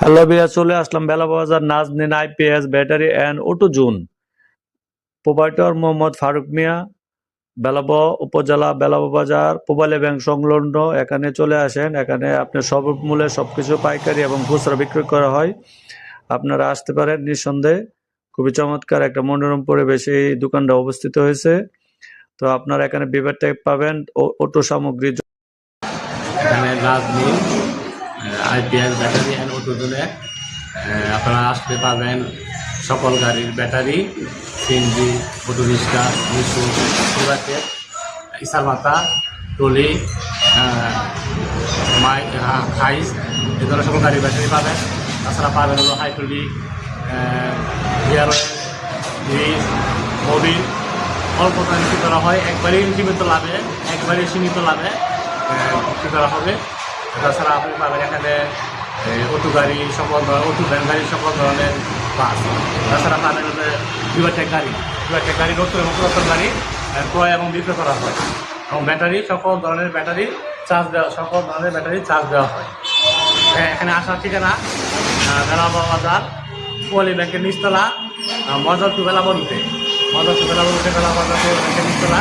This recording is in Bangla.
হ্যালো ভাইয়া, চলে আসলাম বেলা বাজার Naznin IPS battery and auto zone. Proprietor Mohammad Faruk Mia, Belab উপজেলা, বেলাব বাজার, পূবালী ব্যাংক সংলগ্ন। এখানে চলে আসেন। এখানে আপনার স্বল্প মূল্যে সবকিছু পাইকারি এবং খুচরা বিক্রয় করা হয়। আপনারা আসতে পারেন নিঃসন্দেহে। খুবই চমৎকার একটা মনোরম পরিবেশে এই দোকানটা অবস্থিত হয়েছে। তো আপনারা এখানে বিভার টাইপ পাবেন অটো সামগ্রী। এখানে Naznin IPS battery and auto জোনে আপনারা আসতে পারবেন সকল গাড়ির ব্যাটারি, সিএনজি, অটো রিক্সা, মিশু, সুরাটের, ইসারমাতা, টলি, হাইস, এ ধরনের সকল গাড়ির ব্যাটারি পাবেন। তাছাড়া পাবেন হলো hydraulic, gear oil, grease, Mobil. অল্প দামে বিক্রি করা হয়, একবারেই সীমিত লাভে বিক্রি করা হবে। তাছাড়া আপনি পাবেন এখানে অটো গাড়ি সকল ধরনের, অটো ভ্যান গাড়ি সকল ধরনের বাস। তাছাড়া পাবেন বিভাটেক গাড়ি নতুন এবং পুরাতন গাড়ি ক্রয় এবং বিক্রয় করা হয়। এবং ব্যাটারি সকল ধরনের ব্যাটারি চার্জ দেওয়া হয়। এখানে আসার ঠিকানা বেলাব বাজার, পূবালী ব্যাংকের নিচতলা, মজার টু বেলাব রুটে, বেলাব বাজার ব্যাংকের নিচতলা।